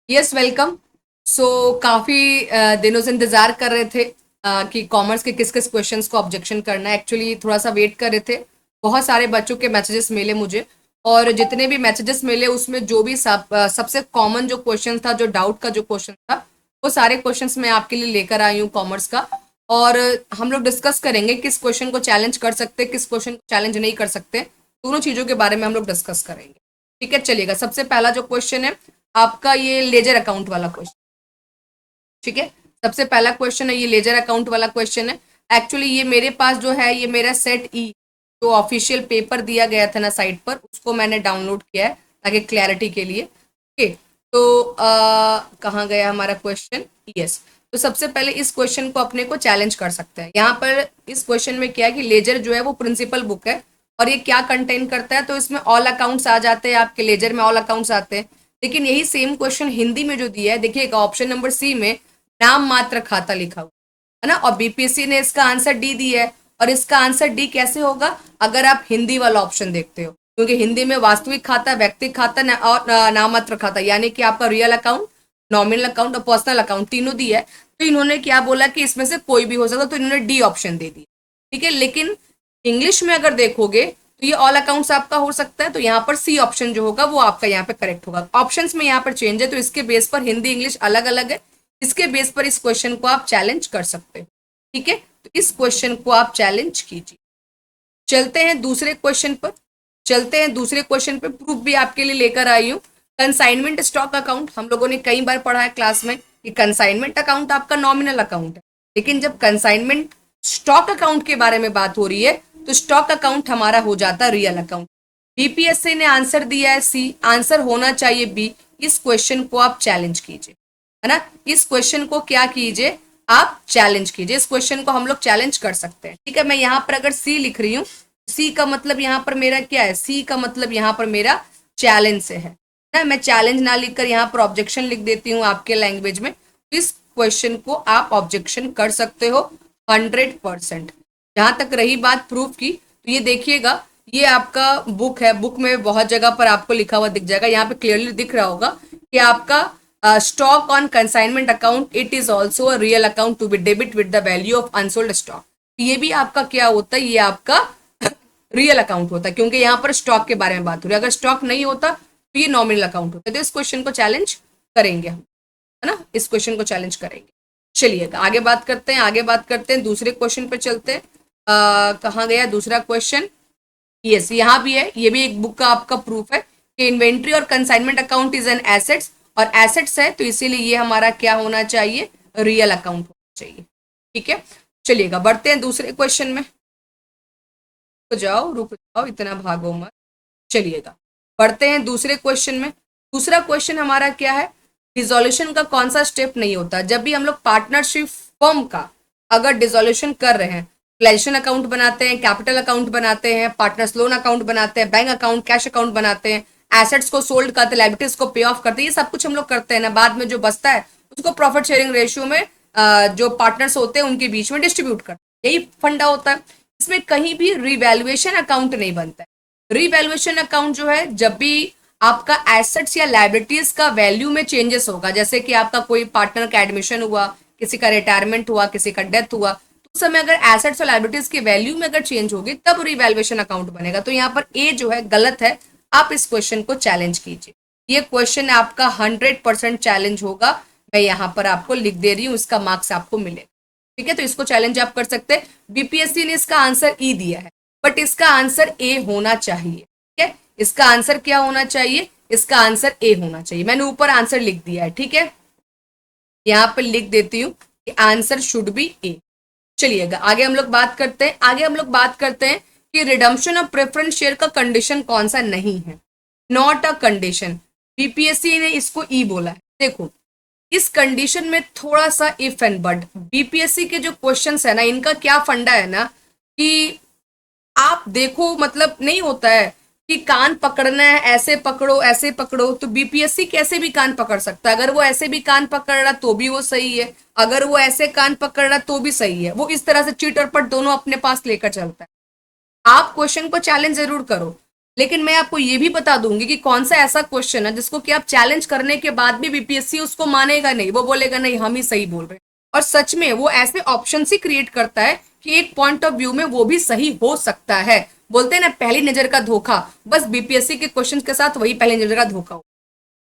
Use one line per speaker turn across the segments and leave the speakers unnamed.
Yes welcome. सो काफ़ी दिनों से इंतज़ार कर रहे थे कि कॉमर्स के किस किस क्वेश्चंस को ऑब्जेक्शन करना है। एक्चुअली थोड़ा सा वेट कर रहे थे। बहुत सारे बच्चों के मैसेजेस मिले मुझे, और जितने भी मैसेजेस मिले उसमें जो भी सबसे कॉमन जो क्वेश्चन था, जो डाउट का जो क्वेश्चन था, वो सारे क्वेश्चंस मैं आपके लिए लेकर आई हूँ कॉमर्स का। और हम लोग डिस्कस करेंगे किस क्वेश्चन को चैलेंज कर सकते, किस क्वेश्चन को चैलेंज नहीं कर सकते। दोनों चीज़ों के बारे में हम लोग डिस्कस करेंगे। ठीक है, चलिएगा। सबसे पहला जो क्वेश्चन है आपका, ये लेजर अकाउंट वाला क्वेश्चन। ठीक है, सबसे पहला क्वेश्चन है, ये लेजर अकाउंट वाला क्वेश्चन है। एक्चुअली ये मेरे पास जो है, ये मेरा सेट ई जो ऑफिशियल पेपर दिया गया था ना साइट पर, उसको मैंने डाउनलोड किया है ताकि क्लैरिटी के लिए। ओके, तो कहाँ गया हमारा क्वेश्चन? यस। तो सबसे पहले इस क्वेश्चन को अपने को चैलेंज कर सकते हैं। यहाँ पर इस क्वेश्चन में क्या है कि लेजर जो है वो प्रिंसिपल बुक है, और ये क्या कंटेन करता है, तो इसमें ऑल अकाउंट्स आ जाते हैं, आपके लेजर में ऑल अकाउंट्स आते हैं। लेकिन यही सेम क्वेश्चन हिंदी में जो दिया है, देखिएगा ऑप्शन नंबर सी में नाम मात्र खाता लिखा हुआ है ना, और बीपीएससी ने इसका आंसर डी दिया है। और इसका आंसर डी कैसे होगा अगर आप हिंदी वाला ऑप्शन देखते हो, क्योंकि हिंदी में वास्तविक खाता, व्यक्तिगत खाता और नाम मात्र खाता, यानी कि आपका रियल अकाउंट, नॉमिनल अकाउंट और पर्सनल अकाउंट तीनों दिया है। तो इन्होंने क्या बोला कि इसमें से कोई भी हो सकता, तो इन्होंने डी ऑप्शन दे दिया। ठीक है, लेकिन इंग्लिश में अगर देखोगे तो ये ऑल अकाउंट्स आपका हो सकता है, तो यहाँ पर सी ऑप्शन जो होगा वो आपका यहाँ पे करेक्ट होगा। ऑप्शंस में यहाँ पर चेंज है, तो इसके बेस पर हिंदी इंग्लिश अलग अलग है। इसके बेस पर इस क्वेश्चन को आप चैलेंज कर सकते हो। ठीक है, तो इस क्वेश्चन को आप चैलेंज कीजिए। चलते हैं दूसरे क्वेश्चन पर। चलते हैं दूसरे क्वेश्चन पर, प्रूफ भी आपके लिए लेकर आई हूँ। कंसाइनमेंट स्टॉक अकाउंट हम लोगों ने कई बार पढ़ा है क्लास में कि कंसाइनमेंट अकाउंट आपका नॉमिनल अकाउंट है, लेकिन जब कंसाइनमेंट स्टॉक अकाउंट के बारे में बात हो रही है, तो स्टॉक अकाउंट हमारा हो जाता है रियल अकाउंट। बीपीएससी ने आंसर दिया है सी, आंसर होना चाहिए बी। इस क्वेश्चन को आप चैलेंज कीजिए, है ना। इस क्वेश्चन को क्या कीजिए, आप चैलेंज कीजिए। इस क्वेश्चन को हम लोग चैलेंज कर सकते हैं। ठीक है, मैं यहाँ पर अगर सी लिख रही हूँ, सी का मतलब यहाँ पर मेरा क्या है, सी का मतलब यहाँ पर मेरा चैलेंज से है ना। मैं चैलेंज ना लिखकर यहाँ पर ऑब्जेक्शन लिख देती हूँ आपके लैंग्वेज में। इस क्वेश्चन को आप ऑब्जेक्शन कर सकते हो 100%। जहां तक रही बात प्रूफ की, तो ये देखिएगा, ये आपका बुक है, बुक में बहुत जगह पर आपको लिखा हुआ दिख जाएगा। यहाँ पे क्लियरली दिख रहा होगा कि आपका stock on consignment account, it is also a real account to be debit with the value of unsold stock. ये भी आपका क्या होता है, ये आपका रियल अकाउंट होता है, क्योंकि यहाँ पर स्टॉक के बारे में बात हो रही है। अगर स्टॉक नहीं होता तो ये नॉमिनल अकाउंट होता है। तो इस क्वेश्चन को चैलेंज करेंगे हम, है ना, इस क्वेश्चन को चैलेंज करेंगे। चलिएगा आगे बात करते हैं, आगे बात करते हैं, दूसरे क्वेश्चन पे चलते हैं। कहाँ गया दूसरा क्वेश्चन? यस, यहाँ भी है। ये भी एक बुक का आपका प्रूफ है कि इन्वेंट्री और consignment account is an assets, और एसेट्स है तो इसीलिए ये हमारा क्या होना चाहिए, रियल अकाउंट होना चाहिए। ठीक है, चलिएगा बढ़ते हैं दूसरे क्वेश्चन में। रुक जाओ, इतना भागो मत। चलिएगा बढ़ते हैं दूसरे क्वेश्चन में। दूसरा क्वेश्चन हमारा क्या है, डिसोल्यूशन का कौन सा स्टेप नहीं होता जब भी हम लोग पार्टनरशिप फर्म का अगर डिसोल्यूशन कर रहे हैं, क्लेशन अकाउंट बनाते हैं, कैपिटल अकाउंट बनाते हैं, पार्टनर्स लोन अकाउंट बनाते हैं, बैंक अकाउंट, कैश अकाउंट बनाते हैं, एसेट्स को सोल्ड करते हैं, लाइबिलिटीज को पे ऑफ करते हैं, ये सब कुछ हम लोग करते हैं ना। बाद में जो बचता है उसको प्रॉफिट शेयरिंग रेशियो में जो पार्टनर्स होते हैं उनके बीच में डिस्ट्रीब्यूट करते हैं, यही फंडा होता है। इसमें कहीं भी रिवैल्यूएशन अकाउंट नहीं बनता है। रिवैल्यूएशन अकाउंट जो है, जब भी आपका एसेट्स या लाइबिलिटीज का वैल्यू में चेंजेस होगा, जैसे कि आपका कोई पार्टनर का एडमिशन हुआ, किसी का रिटायरमेंट हुआ, किसी का डेथ हुआ, तो उस समय अगर एसेट्स और लाइबिलिटीज के वैल्यू में अगर चेंज होगी तब रिवैल्यूएशन अकाउंट बनेगा। तो यहाँ पर ए जो है गलत है। आप इस क्वेश्चन को चैलेंज कीजिए। ये क्वेश्चन आपका 100% चैलेंज होगा। मैं यहाँ पर आपको लिख दे रही हूँ, इसका मार्क्स आपको मिलेगा। ठीक है, तो इसको चैलेंज आप कर सकते हैं। बीपीएससी ने इसका आंसर ई दिया है, बट इसका आंसर ए होना चाहिए। ठीक है, इसका आंसर क्या होना चाहिए, इसका आंसर ए होना चाहिए। मैंने ऊपर आंसर लिख दिया है, ठीक है, यहाँ पर लिख देती हूँ कि आंसर शुड बी ए। चलिएगा आगे हम लोग बात करते हैं। आगे हम लोग बात करते हैं कि रिडम्पशन ऑफ प्रेफरेंस शेयर का कंडीशन कौन सा नहीं है, नॉट अ कंडीशन। बीपीएससी ने इसको ई बोला है। देखो, इस कंडीशन में थोड़ा सा इफ एंड बट, बीपीएससी के जो क्वेश्चंस है ना, इनका क्या फंडा है ना कि आप देखो, मतलब नहीं होता है कि कान पकड़ना है, ऐसे पकड़ो ऐसे पकड़ो, तो बीपीएससी कैसे भी कान पकड़ सकता है। अगर वो ऐसे भी कान पकड़ रहा तो भी वो सही है, अगर वो ऐसे कान पकड़ रहा तो भी सही है। वो इस तरह से चीट और पट दोनों अपने पास लेकर चलता है। आप क्वेश्चन को चैलेंज जरूर करो, लेकिन मैं आपको ये भी बता दूंगी कि कौन सा ऐसा क्वेश्चन है जिसको कि आप चैलेंज करने के बाद भी बीपीएससी उसको मानेगा नहीं, वो बोलेगा नहीं हम ही सही बोल रहे हैं। और सच में वो ऐसे ऑप्शन ही क्रिएट करता है कि एक पॉइंट ऑफ व्यू में वो भी सही हो सकता है। बोलते हैं ना पहली नजर का धोखा, बस बीपीएससी के क्वेश्चन के साथ वही पहली नजर का धोखा हो।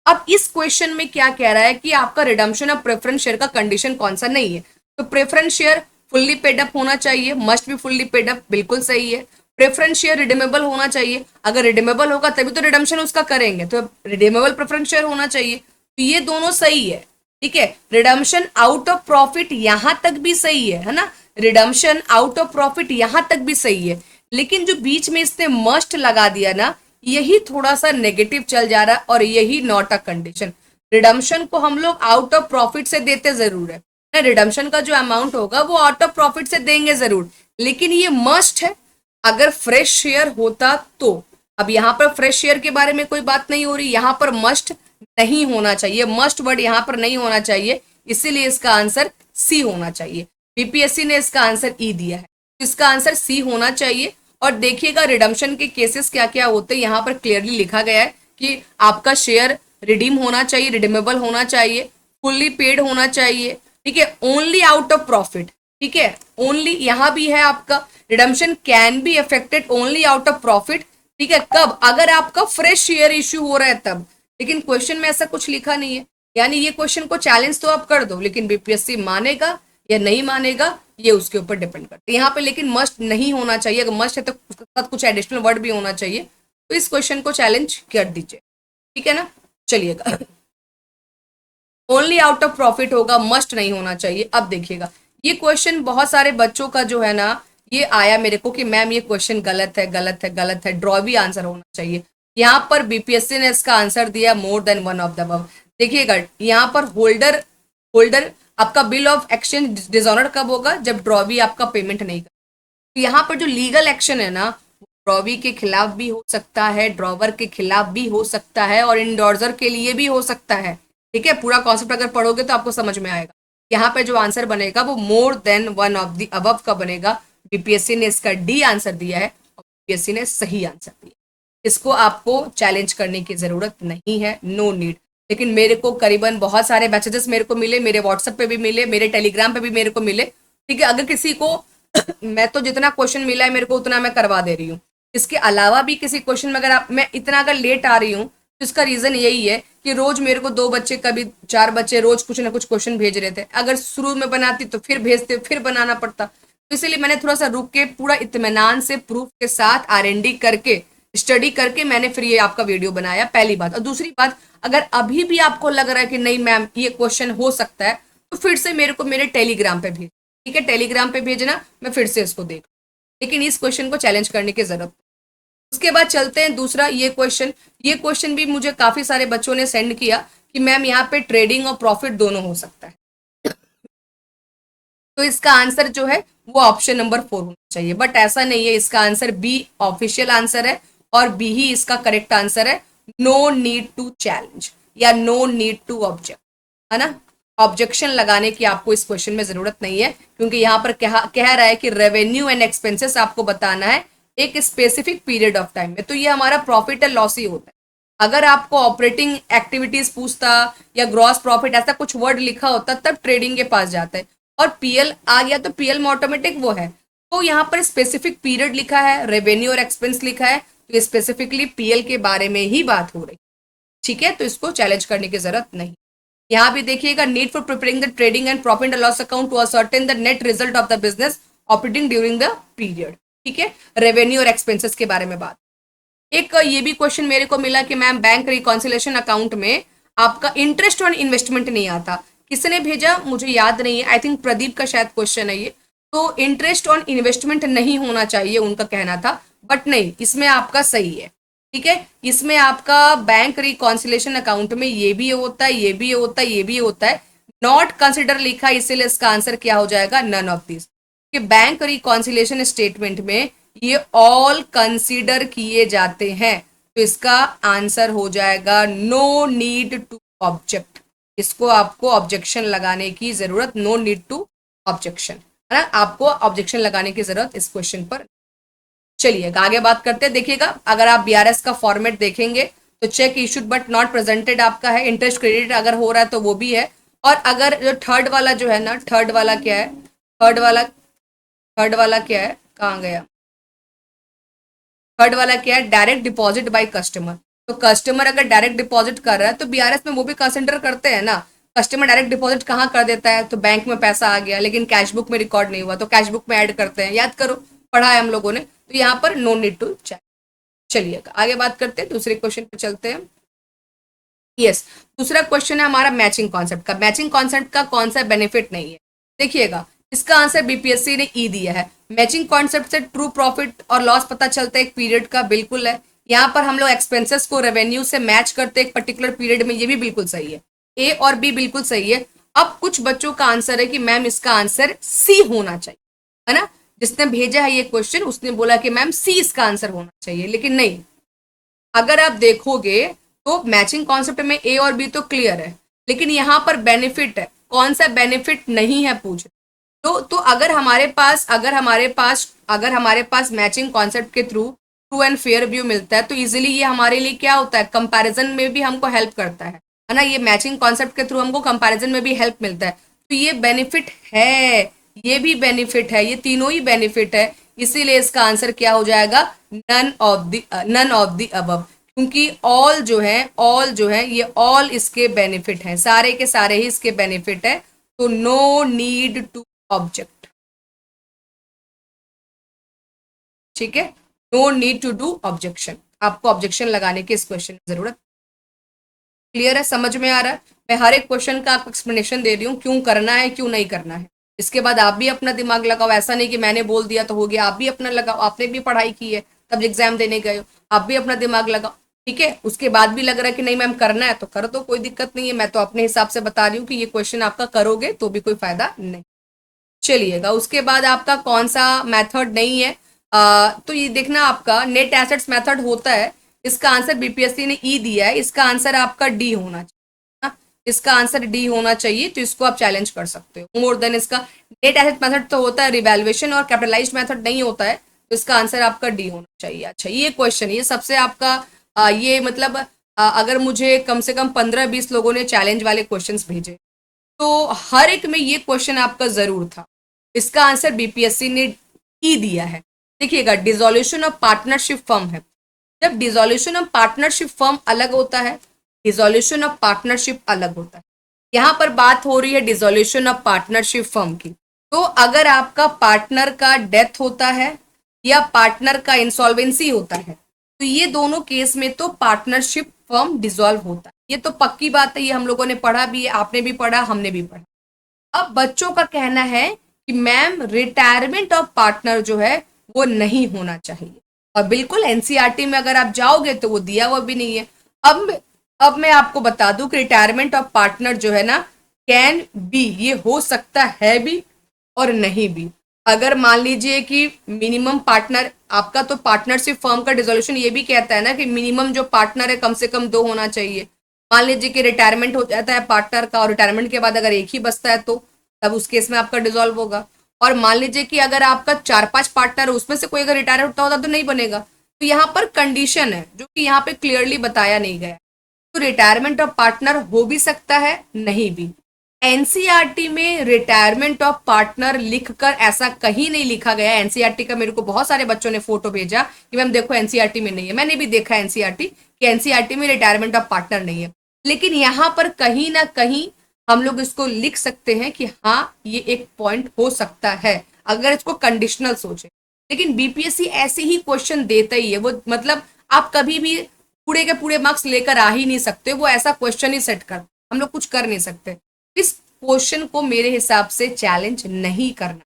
अब इस क्वेश्चन में क्या कह रहा है कि आपका रिडम्पशन ऑफ प्रेफरेंस शेयर का कंडीशन कौन सा नहीं है। तो preference share fully paid up होना चाहिए, मस्ट भी फुल्ली पेड अप, बिल्कुल सही है। प्रेफरेंस शेयर रिडीमेबल होना चाहिए, अगर रिडीमेबल होगा तभी तो रिडम्पशन उसका करेंगे, तो रिडीमेबल प्रेफरेंस शेयर होना चाहिए, तो ये दोनों सही है। ठीक है, रिडम्पशन आउट ऑफ प्रॉफिट यहां तक भी सही है ना, रिडम्पशन आउट ऑफ प्रॉफिट यहां तक भी सही है। लेकिन जो बीच में इसने मस्ट लगा दिया ना, यही थोड़ा सा नेगेटिव चल जा रहा है और यही नॉट अ कंडीशन। रिडम्पशन को हम लोग आउट ऑफ प्रॉफिट से देते जरूर है, रिडम्पशन का जो अमाउंट होगा वो आउट ऑफ प्रॉफिट से देंगे जरूर, लेकिन ये मस्ट है अगर फ्रेश शेयर होता तो। अब यहाँ पर फ्रेश शेयर के बारे में कोई बात नहीं हो रही, यहाँ पर मस्ट नहीं होना चाहिए, मस्ट वर्ड यहाँ पर नहीं होना चाहिए, इसीलिए इसका आंसर सी होना चाहिए। बीपीएससी ने इसका आंसर ई दिया है, इसका आंसर सी होना चाहिए। और देखिएगा रिडम्पशन के केसेस क्या क्या होते हैं, यहाँ पर क्लियरली लिखा गया है कि आपका शेयर रिडीम होना चाहिए, रिडीमेबल होना चाहिए, फुल्ली पेड होना चाहिए, ठीक है, ओनली आउट ऑफ प्रॉफिट। ठीक है, ओनली यहाँ भी है आपका redemption can be affected only out of profit. ठीक है, कब, अगर आपका फ्रेश शेयर इश्यू हो रहा है तब। लेकिन क्वेश्चन में ऐसा कुछ लिखा नहीं है, यानी ये क्वेश्चन को चैलेंज तो आप कर दो, लेकिन बीपीएससी मानेगा या नहीं मानेगा ये उसके ऊपर डिपेंड करता है। यहाँ पे लेकिन मस्ट नहीं होना चाहिए, अगर मस्ट है तो उसके साथ कुछ एडिशनल वर्ड भी होना चाहिए, तो इस क्वेश्चन को चैलेंज कर दीजिए। ठीक है ना, चलिएगा। ओनली आउट ऑफ प्रॉफिट होगा, मस्ट नहीं होना चाहिए। अब देखिएगा ये क्वेश्चन बहुत सारे बच्चों का जो है ना, ये आया मेरे को कि मैम ये क्वेश्चन गलत है, गलत है, गलत है, ड्रॉ भी आंसर होना चाहिए। यहाँ पर बीपीएससी ने इसका आंसर दिया more than one of the above. देखिएगा यहाँ पर होल्डर होल्डर आपका बिल ऑफ एक्सचेंज डिसऑनर कब होगा, जब ड्रॉवी आपका पेमेंट नहीं कर। तो यहाँ पर जो लीगल एक्शन है ना, ड्रॉवी के खिलाफ भी हो सकता है, ड्रॉवर के खिलाफ भी हो सकता है, और इंडोर्सर के लिए भी हो सकता है। ठीक है, पूरा कॉन्सेप्ट अगर पढ़ोगे तो आपको समझ में आएगा। यहाँ पे जो आंसर बनेगा वो more than one of the above का बनेगा। बीपीएससी ने इसका डी आंसर दिया है और बीपीएससी ने सही आंसर दिया। इसको आपको चैलेंज करने की जरूरत नहीं है, नो नीड। लेकिन मेरे को करीबन बहुत सारे मैसेजेस मेरे को मिले, मेरे व्हाट्सएप पे भी मिले, मेरे टेलीग्राम पे भी मेरे को मिले। ठीक है, अगर किसी को मैं तो जितना क्वेश्चन मिला है मेरे को उतना मैं करवा दे रही हूँ। इसके अलावा भी किसी क्वेश्चन में अगर मैं इतना अगर लेट आ रही हूँ तो इसका रीजन यही है कि रोज मेरे को 2 बच्चे कभी 4 बच्चे रोज कुछ ना कुछ क्वेश्चन भेज रहे थे। अगर शुरू में बनाती तो फिर भेजते, फिर बनाना पड़ता, तो इसलिए मैंने थोड़ा सा रुक के पूरा इत्मीनान से प्रूफ के साथ R&D करके स्टडी करके मैंने फिर ये आपका वीडियो बनाया, पहली बात। और दूसरी बात, अगर अभी भी आपको लग रहा है कि नहीं मैम ये क्वेश्चन हो सकता है, तो फिर से मेरे को मेरे टेलीग्राम पे भेज, ठीक है, टेलीग्राम पे भेजना, मैं फिर से इसको देख, लेकिन इस क्वेश्चन को चैलेंज करने की जरूरत। उसके बाद चलते हैं दूसरा, ये क्वेश्चन भी मुझे काफी सारे बच्चों ने सेंड किया कि मैम यहाँ पे ट्रेडिंग और प्रॉफिट दोनों हो सकता है। तो इसका आंसर जो है वो ऑप्शन नंबर 4 होना चाहिए, बट ऐसा नहीं है। इसका आंसर बी ऑफिशियल आंसर है और बी ही इसका करेक्ट आंसर है। नो नीड टू चैलेंज या नो नीड टू ऑब्जेक्ट, है ना, ऑब्जेक्शन लगाने की आपको इस क्वेश्चन में जरूरत नहीं है, क्योंकि यहाँ पर कह रहा है कि रेवेन्यू एंड एक्सपेंसेस आपको बताना है एक स्पेसिफिक पीरियड ऑफ टाइम में, तो ये हमारा प्रॉफिट एंड लॉस ही होता है। अगर आपको ऑपरेटिंग एक्टिविटीज पूछता या ग्रॉस प्रॉफिट ऐसा कुछ वर्ड लिखा होता तब ट्रेडिंग के पास जाता है, और पीएल आ गया तो पीएल में ऑटोमेटिक वो है। तो यहाँ पर स्पेसिफिक पीरियड लिखा है, रेवेन्यू और एक्सपेंस लिखा है, तो स्पेसिफिकली पीएल के बारे में ही बात हो रही। ठीक है, तो इसको चैलेंज करने की जरूरत नहीं। यहाँ भी देखिएगा, need for preparing the trading and profit and loss account to ascertain the net result of the business operating during the period. ठीक है, रेवेन्यू और एक्सपेंसेस के बारे में बात। एक ये भी क्वेश्चन मेरे को मिला कि मैम बैंक रिकॉन्सिलेशन अकाउंट में आपका इंटरेस्ट ऑन इन्वेस्टमेंट नहीं आता, किसने भेजा मुझे याद नहीं है, आई थिंक प्रदीप का शायद क्वेश्चन है ये। तो इंटरेस्ट ऑन इन्वेस्टमेंट नहीं होना चाहिए उनका कहना था, बट नहीं, इसमें आपका सही है। ठीक है, इसमें आपका बैंक रिकॉन्सिलेशन अकाउंट में ये भी होता है, ये भी होता है, ये भी होता है, नॉट कंसिडर लिखा, इसीलिए इसका आंसर क्या हो जाएगा, नन ऑफ दिस। कि बैंक रिकॉन्सिलेशन स्टेटमेंट में ये ऑल कंसीडर किए जाते हैं, तो इसका आंसर हो जाएगा नो नीड टू ऑब्जेक्ट। इसको आपको ऑब्जेक्शन लगाने की जरूरत, नो नीड टू ऑब्जेक्शन, है ना, आपको ऑब्जेक्शन लगाने की जरूरत इस क्वेश्चन पर। चलिए आगे बात करते हैं। देखिएगा अगर आप बीआरएस का फॉर्मेट देखेंगे तो check issued but not presented आपका है, इंटरेस्ट क्रेडिट अगर हो रहा है तो वो भी है, और अगर जो थर्ड वाला जो है ना, थर्ड वाला क्या है, थर्ड वाला क्या है, कहाँ गया, थर्ड वाला क्या है, डायरेक्ट डिपॉजिट बाय कस्टमर। तो कस्टमर अगर डायरेक्ट डिपॉजिट कर रहा है तो बीआरएस में वो भी कंसिडर करते हैं ना। कस्टमर डायरेक्ट डिपॉजिट कहाँ कर देता है, तो बैंक में पैसा आ गया लेकिन कैश बुक में रिकॉर्ड नहीं हुआ तो कैश बुक में ऐड करते हैं, याद करो, पढ़ा है हम लोगों ने, तो यहाँ पर नो नीड टू चेक। चलिए आगे बात करते हैं, दूसरे क्वेश्चन पे चलते हैं। यस, दूसरा क्वेश्चन है हमारा मैचिंग कॉन्सेप्ट का। मैचिंग कॉन्सेप्ट का कौन सा बेनिफिट नहीं है, देखिएगा इसका आंसर बीपीएससी ने ई दिया है। मैचिंग कॉन्सेप्ट से ट्रू प्रॉफिट और लॉस पता चलता है एक पीरियड का, बिल्कुल है। यहाँ पर हम लोग एक्सपेंसेस को रेवेन्यू से मैच करते हैं एक पर्टिकुलर पीरियड में, ये भी बिल्कुल सही है, ए और बी बिल्कुल सही है। अब कुछ बच्चों का आंसर है कि मैम इसका आंसर सी होना चाहिए, है ना। जिसने भेजा है ये क्वेश्चन उसने बोला कि मैम सी इसका आंसर होना चाहिए, लेकिन नहीं, अगर आप देखोगे तो मैचिंग कॉन्सेप्ट में ए और बी तो क्लियर है, लेकिन यहाँ पर बेनिफिट है, कौन सा बेनिफिट नहीं है पूछ। तो अगर हमारे पास मैचिंग कॉन्सेप्ट के through true and fair view मिलता है तो इजीली ये हमारे लिए क्या होता है, कंपैरिजन में भी हमको हेल्प करता है ना। ये मैचिंग कॉन्सेप्ट के थ्रू हमको कंपैरिजन में भी हेल्प मिलता है, तो ये बेनिफिट है, ये भी बेनिफिट है, ये तीनों ही बेनिफिट है। इसीलिए इसका आंसर क्या हो जाएगा, नन ऑफ द अबव, क्योंकि ऑल जो है ये ऑल इसके बेनिफिट हैं, सारे के सारे ही इसके बेनिफिट है, तो नो नीड टू ऑब्जेक्ट, ठीक है, no need to do objection, आपको ऑब्जेक्शन लगाने की इस क्वेश्चन की जरूरत। क्लियर है, समझ में आ रहा है। मैं हर एक क्वेश्चन का आपको एक्सप्लेनेशन दे रही हूँ, क्यों करना है क्यों नहीं करना है। इसके बाद आप भी अपना दिमाग लगाओ, ऐसा नहीं कि मैंने बोल दिया तो हो गया, आप भी अपना लगाओ, आपने भी पढ़ाई की है तब एग्जाम देने गए हो, आप भी अपना दिमाग लगाओ, ठीक है। उसके बाद भी लग रहा है कि नहीं मैम करना है तो कर दो, कोई दिक्कत नहीं है, मैं तो अपने हिसाब से बता रही हूँ कि ये क्वेश्चन आपका करोगे तो भी कोई फायदा नहीं। चलिएगा उसके बाद आपका कौन सा मेथड नहीं है, तो ये देखना आपका नेट एसेट्स मेथड होता है, इसका आंसर बीपीएससी ने ई दिया है, इसका आंसर आपका डी होना चाहिए, हाँ, इसका आंसर डी होना चाहिए, तो इसको आप चैलेंज कर सकते हो मोर देन इसका। नेट एसेट मेथड तो होता है रिवैल्यूएशन और कैपिटलाइज्ड मेथड नहीं होता है, तो इसका आंसर आपका डी होना चाहिए। अच्छा ये क्वेश्चन ये सबसे आपका ये मतलब अगर मुझे कम से कम 15-20 लोगों ने चैलेंज वाले क्वेश्चन भेजे तो हर एक में ये क्वेश्चन आपका जरूर था। इसका आंसर बीपीएससी ने ई दिया है। देखिएगा डिसोल्यूशन ऑफ पार्टनरशिप फर्म है, जब डिसोल्यूशन ऑफ पार्टनरशिप फर्म अलग होता है, डिसोल्यूशन ऑफ पार्टनरशिप अलग होता है, यहाँ पर बात हो रही है डिसोल्यूशन ऑफ पार्टनरशिप फर्म की। तो अगर आपका पार्टनर का डेथ होता है या पार्टनर का इंसॉल्वेंसी होता है तो ये दोनों केस में तो पार्टनरशिप फर्म डिसॉल्व होता है, ये तो पक्की बात है, ये हम लोगों ने पढ़ा भी है, आपने भी पढ़ा हमने भी पढ़ा। अब बच्चों का कहना है कि मैम रिटायरमेंट ऑफ पार्टनर जो है वो नहीं होना चाहिए, और बिल्कुल एनसीईआरटी में अगर आप जाओगे तो वो दिया हुआ भी नहीं है। अब मैं आपको बता दूं कि रिटायरमेंट ऑफ पार्टनर जो है ना कैन बी, ये हो सकता है भी और नहीं भी। अगर मान लीजिए कि मिनिमम पार्टनर आपका, तो पार्टनरशिप फर्म का डिसोल्यूशन ये भी कहता है ना कि मिनिमम जो पार्टनर है कम से कम 2 होना चाहिए। मान लीजिए कि रिटायरमेंट हो जाता है पार्टनर का और रिटायरमेंट के बाद अगर एक ही बचता है तो तब उस केस में आपका डिसॉल्व होगा। और मान लीजिए कि अगर आपका 4-5 पार्टनर है उसमें से कोई अगर रिटायर होता होता तो नहीं बनेगा, तो यहाँ पर कंडीशन है जो कि यहाँ पे क्लियरली बताया नहीं गया। तो रिटायरमेंट ऑफ पार्टनर हो भी सकता है नहीं भी। एनसीईआरटी में रिटायरमेंट ऑफ पार्टनर लिखकर ऐसा कहीं नहीं लिखा गया। एनसीईआरटी का मेरे को बहुत सारे बच्चों ने फोटो भेजा कि मैम देखो एनसीईआरटी में नहीं है, मैंने भी देखा एनसीईआरटी कि एनसीईआरटी में रिटायरमेंट ऑफ पार्टनर नहीं है, लेकिन यहाँ पर कहीं ना कहीं हम लोग इसको लिख सकते हैं कि हाँ ये एक पॉइंट हो सकता है अगर इसको कंडीशनल सोचे। लेकिन बीपीएससी ऐसे ही क्वेश्चन देता ही है, वो मतलब आप कभी भी पूरे के पूरे मार्क्स लेकर आ ही नहीं सकते, वो ऐसा क्वेश्चन ही सेट कर, हम लोग कुछ कर नहीं सकते। इस क्वेश्चन को मेरे हिसाब से चैलेंज नहीं करना,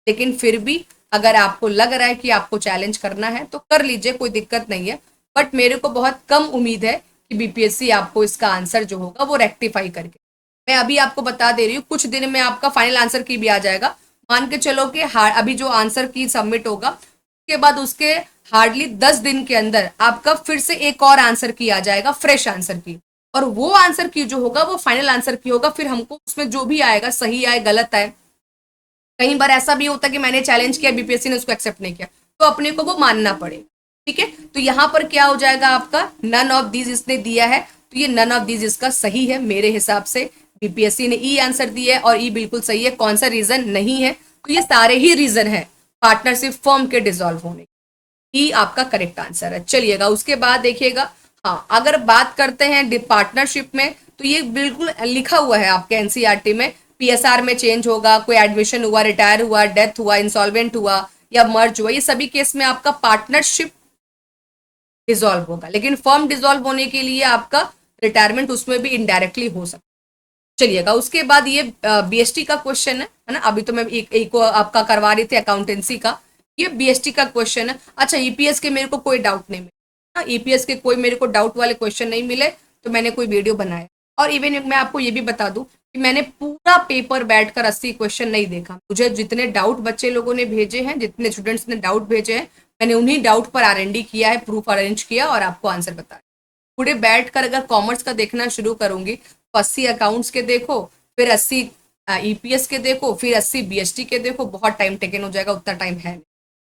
लेकिन फिर भी अगर आपको लग रहा है कि आपको चैलेंज करना है तो कर लीजिए, कोई दिक्कत नहीं है। बट मेरे को बहुत कम उम्मीद है कि बीपीएससी आपको इसका आंसर जो होगा वो रेक्टिफाई करके, मैं अभी आपको बता दे रही हूँ कुछ दिन में आपका फाइनल आंसर की भी आ जाएगा। मान के चलो कि अभी जो आंसर की सबमिट होगा उसके बाद उसके हार्डली 10 दिन के अंदर आपका फिर से एक और आंसर की आ जाएगा, फ्रेश आंसर की, और वो आंसर की जो होगा वो फाइनल आंसर की होगा। फिर हमको उसमें जो भी आएगा, सही आए गलत आए, कई बार ऐसा भी होता है कि मैंने चैलेंज किया बीपीएससी ने उसको एक्सेप्ट नहीं किया, तो अपने को वो मानना पड़ेगा। ठीक है, तो यहाँ पर क्या हो जाएगा आपका, नन ऑफ दीज इसने दिया है, तो ये नन ऑफ दीज इसका सही है मेरे हिसाब से। बीपीएससी ने ई आंसर दिया है और ई बिल्कुल सही है। कौन सा रीजन नहीं है, तो ये सारे ही रीजन है पार्टनरशिप फर्म के डिसॉल्व होने। ई आपका करेक्ट आंसर है। चलिएगा उसके बाद देखिएगा, हाँ अगर बात करते हैं पार्टनरशिप में, तो ये बिल्कुल लिखा हुआ है आपके एनसीईआरटी में, पीएसआर में चेंज होगा, कोई एडमिशन हुआ, रिटायर हुआ, डेथ हुआ, इंसॉल्वेंट हुआ या मर्ज हुआ, ये सभी केस में आपका पार्टनरशिप डिसॉल्व होगा। लेकिन फर्म डिसॉल्व होने के लिए आपका रिटायरमेंट उसमें भी इनडायरेक्टली हो सकता है। चलिएगा उसके बाद ये बीएसटी का क्वेश्चन है ना, अभी तो मैं एक को आपका करवा रही थी अकाउंटेंसी का, ये बीएसटी का क्वेश्चन है। अच्छा ईपीएस के मेरे को कोई डाउट नहीं मिला, ईपीएस के कोई मेरे को डाउट वाले क्वेश्चन नहीं मिले, तो मैंने कोई वीडियो बनाया। और इवन मैं आपको ये भी बता दूं कि मैंने पूरा पेपर बैठकर 80 क्वेश्चन नहीं देखा। मुझे जितने डाउट बच्चे लोगों ने भेजे हैं, जितने स्टूडेंट्स ने डाउट भेजे हैं, मैंने उन्हीं डाउट पर आरएनडी किया है, प्रूफ अरेंज किया और आपको आंसर बताया। पूरे बैठकर अगर कॉमर्स का देखना शुरू करूंगी तो 80 अकाउंट्स के देखो, फिर 80 ईपीएस के देखो, फिर 80 बीएसटी के देखो, बहुत टाइम टेकन हो जाएगा, उतना टाइम है नहीं।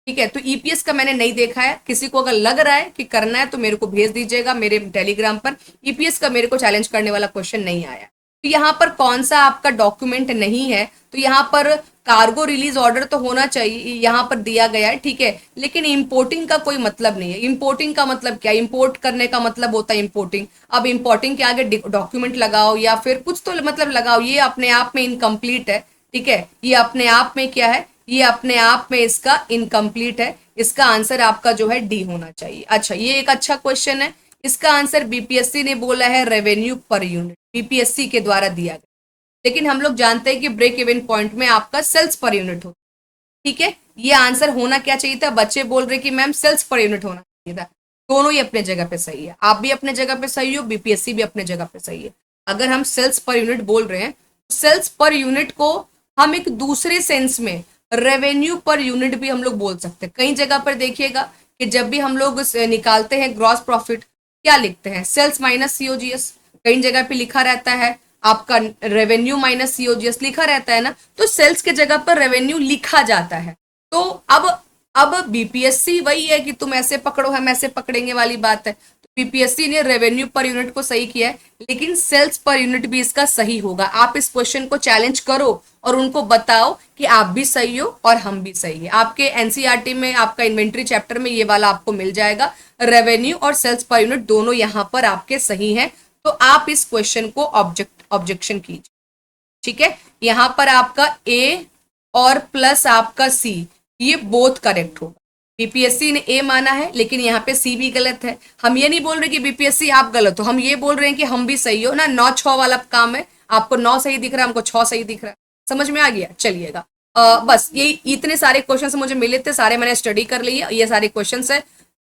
ठीक है, तो ईपीएस का मैंने नहीं देखा है। किसी को अगर लग रहा है कि करना है तो मेरे को भेज दीजिएगा मेरे टेलीग्राम पर। ईपीएस का मेरे को चैलेंज करने वाला क्वेश्चन नहीं आया। तो यहाँ पर कौन सा आपका डॉक्यूमेंट नहीं है, तो यहाँ पर कार्गो रिलीज ऑर्डर तो होना चाहिए, यहाँ पर दिया गया है। ठीक है, लेकिन इंपोर्टिंग का कोई मतलब नहीं है। इंपोर्टिंग का मतलब क्या, इंपोर्ट करने का मतलब होता है इंपोर्टिंग। अब इंपोर्टिंग के आगे डॉक्यूमेंट लगाओ या फिर कुछ तो मतलब लगाओ, ये अपने आप में इनकम्प्लीट है। ठीक है, ये अपने आप में क्या है, ये अपने आप में इसका इनकम्प्लीट है। इसका आंसर आपका जो है डी होना चाहिए। अच्छा ये एक अच्छा क्वेश्चन है, इसका आंसर बीपीएससी ने बोला है रेवेन्यू पर यूनिट, बीपीएससी के द्वारा दिया गया। लेकिन हम लोग जानते हैं कि ब्रेक इवन पॉइंट में आपका सेल्स पर यूनिट होता है। ठीक है, ये आंसर होना क्या चाहिए था, बच्चे बोल रहे कि मैम सेल्स पर यूनिट होना चाहिए था। दोनों ही अपने जगह पे सही है, आप भी अपने जगह पे सही हो, बीपीएससी भी अपने जगह पे सही है। अगर हम सेल्स पर यूनिट बोल रहे हैं, सेल्स पर यूनिट को हम एक दूसरे सेंस में रेवेन्यू पर यूनिट भी हम लोग बोल सकते हैं। कई जगह पर देखिएगा कि जब भी हम लोग निकालते हैं ग्रॉस प्रॉफिट, क्या लिखते हैं, सेल्स माइनस सीओजीएस। कई जगह पे लिखा रहता है आपका रेवेन्यू माइनस सीओजीएस लिखा रहता है ना, तो सेल्स के जगह पर रेवेन्यू लिखा जाता है। तो अब बीपीएससी वही है कि तुम ऐसे पकड़ो हम ऐसे पकड़ेंगे वाली बात है। तो बीपीएससी ने रेवेन्यू पर यूनिट को सही किया है, लेकिन सेल्स पर यूनिट भी इसका सही होगा। आप इस क्वेश्चन को चैलेंज करो और उनको बताओ कि आप भी सही हो और हम भी सही है। आपके एनसीईआरटी में आपका इन्वेंट्री चैप्टर में ये वाला आपको मिल जाएगा, रेवेन्यू और सेल्स पर यूनिट दोनों यहाँ पर आपके सही हैं। तो आप इस क्वेश्चन को ऑब्जेक्शन कीजिए। ठीक है, यहां पर आपका ए और प्लस आपका सी, ये बोथ करेक्ट होगा। बीपीएससी ने ए माना है, लेकिन यहाँ पे सी भी गलत है। हम ये नहीं बोल रहे कि बीपीएससी आप गलत हो, हम ये बोल रहे हैं कि हम भी सही हो ना। 9-6 वाला काम है, आपको 9 सही दिख रहा है, हमको 6 सही दिख रहा है। समझ में आ गया। चलिएगा बस ये इतने सारे क्वेश्चन मुझे मिले थे, सारे मैंने स्टडी कर लिए, ये सारे क्वेश्चन है।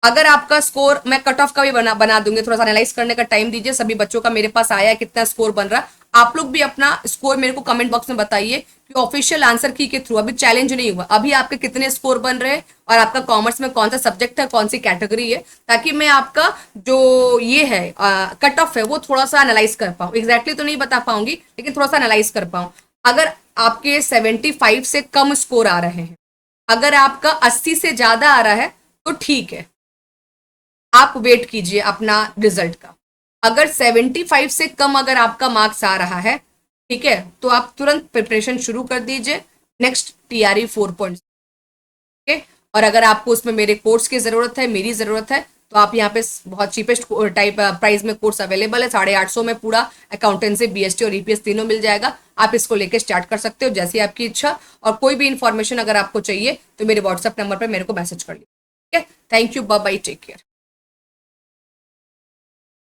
अगर आपका स्कोर, मैं कट ऑफ का भी बना दूंगी, थोड़ा सा एनालाइज करने का टाइम दीजिए। सभी बच्चों का मेरे पास आया है, कितना स्कोर बन रहा है। आप लोग भी अपना स्कोर मेरे को कमेंट बॉक्स में बताइए कि ऑफिशियल आंसर की के थ्रू, अभी चैलेंज नहीं हुआ, अभी आपके कितने स्कोर बन रहे हैं और आपका कॉमर्स में कौन सा सब्जेक्ट है, कौन सी कैटेगरी है, ताकि मैं आपका जो ये है कट ऑफ है वो थोड़ा सा एनालाइज कर पाऊँ। एग्जैक्टली तो नहीं बता पाऊंगी, लेकिन थोड़ा सा एनालाइज कर पाऊँ। अगर आपके 75 से कम स्कोर आ रहे हैं, अगर आपका 80 से ज्यादा आ रहा है तो ठीक है, आप वेट कीजिए अपना रिजल्ट का। अगर 75 से कम अगर आपका मार्क्स आ रहा है, ठीक है, तो आप तुरंत प्रिपरेशन शुरू कर दीजिए नेक्स्ट टीआरई 4. ठीक है, और अगर आपको उसमें मेरे कोर्स की जरूरत है, मेरी जरूरत है, तो आप यहाँ पे बहुत चीपेस्ट टाइप प्राइस में कोर्स अवेलेबल है। 850 में पूरा अकाउंटेंसी, बीएसटी और ईपीएस तीनों मिल जाएगा। आप इसको लेके स्टार्ट कर सकते हो जैसी आपकी इच्छा। और कोई भी इन्फॉर्मेशन अगर आपको चाहिए तो मेरे व्हाट्सएप नंबर पर मेरे को मैसेज कर लीजिए। ठीक है, thank you, bye bye, take care.